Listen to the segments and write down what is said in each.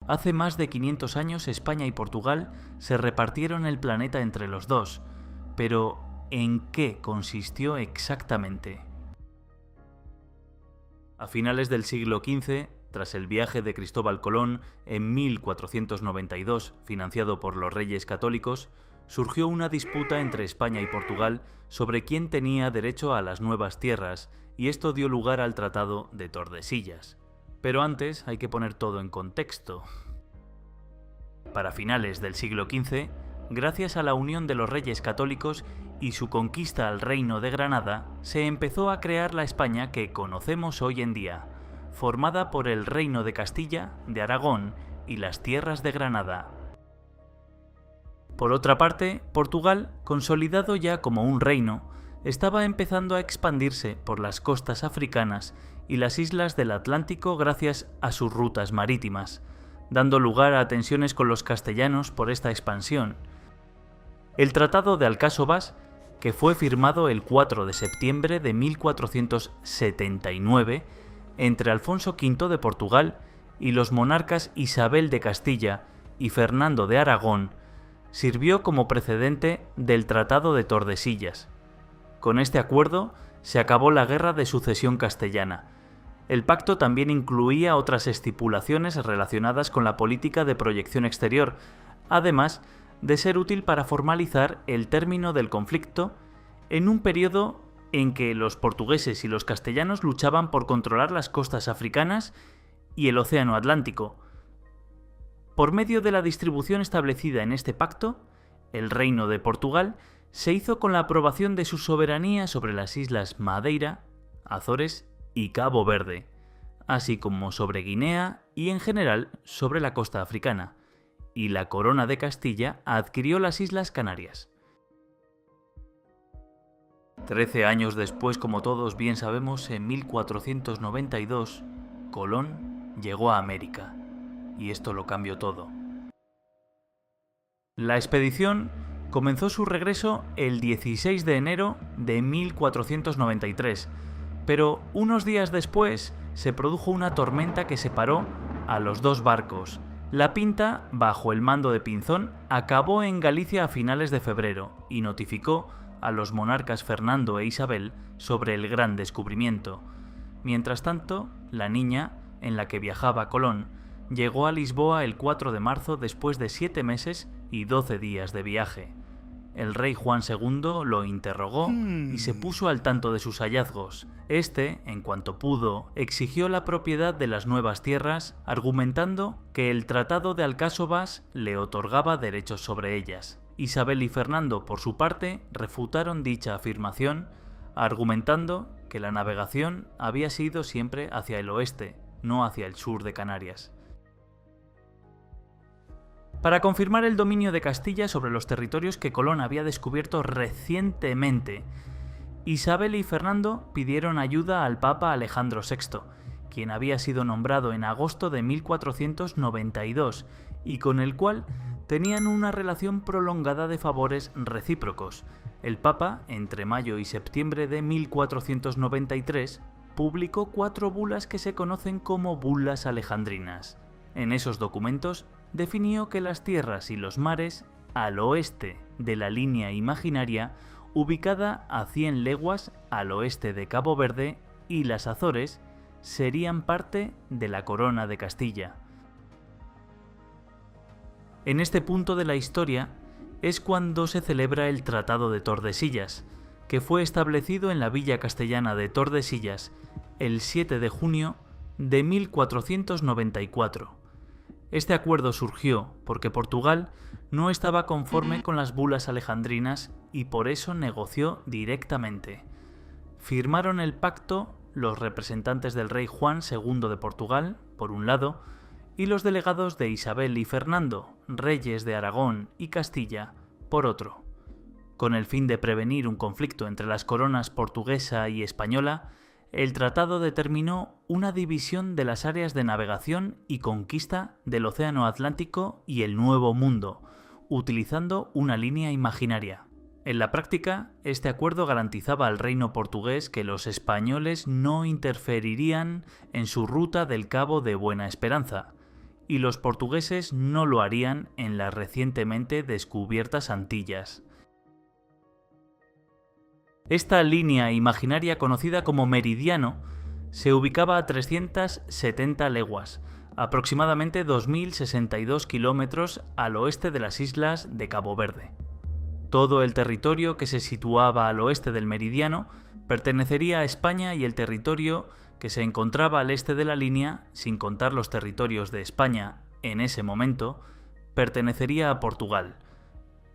Hace más de 500 años España y Portugal se repartieron el planeta entre los dos, pero ¿en qué consistió exactamente? A finales del siglo XV, tras el viaje de Cristóbal Colón en 1492, financiado por los Reyes Católicos, surgió una disputa entre España y Portugal sobre quién tenía derecho a las nuevas tierras, y esto dio lugar al Tratado de Tordesillas. Pero antes hay que poner todo en contexto. Para finales del siglo XV, gracias a la unión de los Reyes Católicos y su conquista al Reino de Granada, se empezó a crear la España que conocemos hoy en día, formada por el Reino de Castilla, de Aragón y las tierras de Granada. Por otra parte, Portugal, consolidado ya como un reino, estaba empezando a expandirse por las costas africanas y las islas del Atlántico gracias a sus rutas marítimas, dando lugar a tensiones con los castellanos por esta expansión. El Tratado de Alcáçovas, que fue firmado el 4 de septiembre de 1479 entre Alfonso V de Portugal y los monarcas Isabel de Castilla y Fernando de Aragón, sirvió como precedente del Tratado de Tordesillas. Con este acuerdo se acabó la Guerra de Sucesión Castellana. El pacto también incluía otras estipulaciones relacionadas con la política de proyección exterior, además de ser útil para formalizar el término del conflicto en un periodo en que los portugueses y los castellanos luchaban por controlar las costas africanas y el Océano Atlántico. Por medio de la distribución establecida en este pacto, el Reino de Portugal se hizo con la aprobación de su soberanía sobre las islas Madeira, Azores y Cabo Verde, así como sobre Guinea y en general sobre la costa africana, y la Corona de Castilla adquirió las Islas Canarias. 13 años después, como todos bien sabemos, en 1492, Colón llegó a América, y esto lo cambió todo. La expedición comenzó su regreso el 16 de enero de 1493, pero unos días después se produjo una tormenta que separó a los dos barcos. La Pinta, bajo el mando de Pinzón, acabó en Galicia a finales de febrero y notificó a los monarcas Fernando e Isabel sobre el gran descubrimiento. Mientras tanto, la Niña, en la que viajaba Colón, llegó a Lisboa el 4 de marzo después de 7 meses y 12 días de viaje. El rey Juan II lo interrogó y se puso al tanto de sus hallazgos. Este, en cuanto pudo, exigió la propiedad de las nuevas tierras, argumentando que el Tratado de Alcáçovas le otorgaba derechos sobre ellas. Isabel y Fernando, por su parte, refutaron dicha afirmación, argumentando que la navegación había sido siempre hacia el oeste, no hacia el sur de Canarias. Para confirmar el dominio de Castilla sobre los territorios que Colón había descubierto recientemente, Isabel y Fernando pidieron ayuda al Papa Alejandro VI, quien había sido nombrado en agosto de 1492 y con el cual tenían una relación prolongada de favores recíprocos. El Papa, entre mayo y septiembre de 1493, publicó 4 bulas que se conocen como bulas alejandrinas. En esos documentos definió que las tierras y los mares al oeste de la línea imaginaria, ubicada a 100 leguas al oeste de Cabo Verde, y las Azores serían parte de la Corona de Castilla. En este punto de la historia es cuando se celebra el Tratado de Tordesillas, que fue establecido en la villa castellana de Tordesillas el 7 de junio de 1494. Este acuerdo surgió porque Portugal no estaba conforme con las bulas alejandrinas y por eso negoció directamente. Firmaron el pacto los representantes del rey Juan II de Portugal, por un lado, y los delegados de Isabel y Fernando, reyes de Aragón y Castilla, por otro. Con el fin de prevenir un conflicto entre las coronas portuguesa y española, el tratado determinó una división de las áreas de navegación y conquista del Océano Atlántico y el Nuevo Mundo, utilizando una línea imaginaria. En la práctica, este acuerdo garantizaba al reino portugués que los españoles no interferirían en su ruta del Cabo de Buena Esperanza, y los portugueses no lo harían en las recientemente descubiertas Antillas. Esta línea imaginaria conocida como meridiano se ubicaba a 370 leguas, aproximadamente 2.062 kilómetros al oeste de las islas de Cabo Verde. Todo el territorio que se situaba al oeste del meridiano pertenecería a España y el territorio que se encontraba al este de la línea, sin contar los territorios de España en ese momento, pertenecería a Portugal.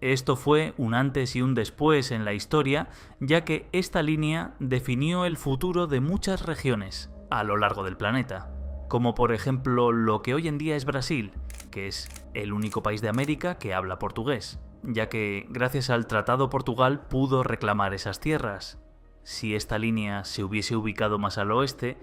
Esto fue un antes y un después en la historia, ya que esta línea definió el futuro de muchas regiones a lo largo del planeta, como por ejemplo lo que hoy en día es Brasil, que es el único país de América que habla portugués, ya que gracias al Tratado Portugal pudo reclamar esas tierras. Si esta línea se hubiese ubicado más al oeste,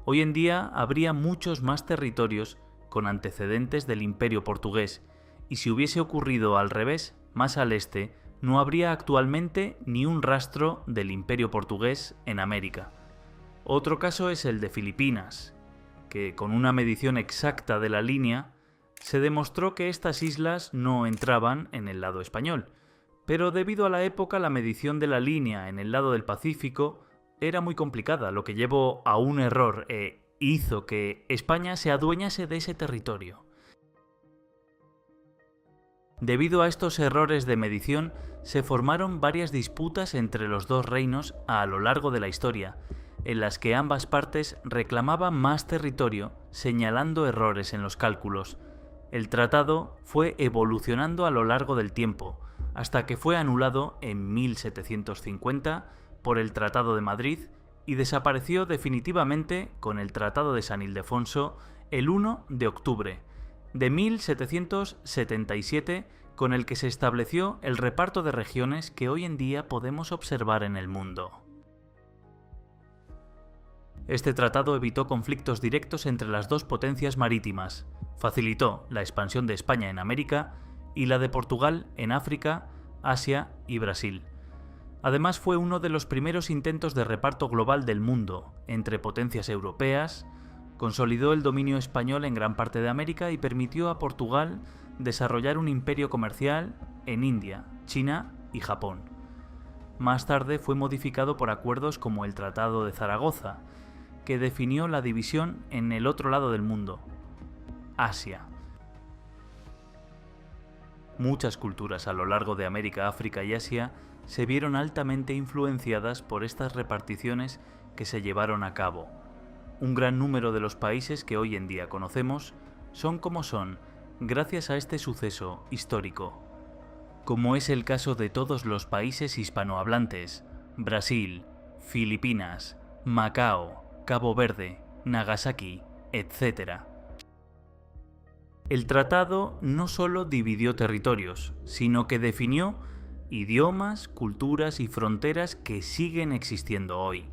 hoy en día habría muchos más territorios con antecedentes del Imperio portugués, y si hubiese ocurrido al revés, más al este, no habría actualmente ni un rastro del Imperio portugués en América. Otro caso es el de Filipinas, que con una medición exacta de la línea, se demostró que estas islas no entraban en el lado español, pero debido a la época la medición de la línea en el lado del Pacífico era muy complicada, lo que llevó a un error e hizo que España se adueñase de ese territorio. Debido a estos errores de medición, se formaron varias disputas entre los dos reinos a lo largo de la historia, en las que ambas partes reclamaban más territorio, señalando errores en los cálculos. El tratado fue evolucionando a lo largo del tiempo, hasta que fue anulado en 1750 por el Tratado de Madrid y desapareció definitivamente con el Tratado de San Ildefonso el 1 de octubre de 1777, con el que se estableció el reparto de regiones que hoy en día podemos observar en el mundo. Este tratado evitó conflictos directos entre las dos potencias marítimas, facilitó la expansión de España en América y la de Portugal en África, Asia y Brasil. Además fue uno de los primeros intentos de reparto global del mundo entre potencias europeas, consolidó el dominio español en gran parte de América y permitió a Portugal desarrollar un imperio comercial en India, China y Japón. Más tarde fue modificado por acuerdos como el Tratado de Zaragoza, que definió la división en el otro lado del mundo, Asia. Muchas culturas a lo largo de América, África y Asia se vieron altamente influenciadas por estas reparticiones que se llevaron a cabo. Un gran número de los países que hoy en día conocemos son como son gracias a este suceso histórico, como es el caso de todos los países hispanohablantes: Brasil, Filipinas, Macao, Cabo Verde, Nagasaki, etc. El tratado no solo dividió territorios, sino que definió idiomas, culturas y fronteras que siguen existiendo hoy.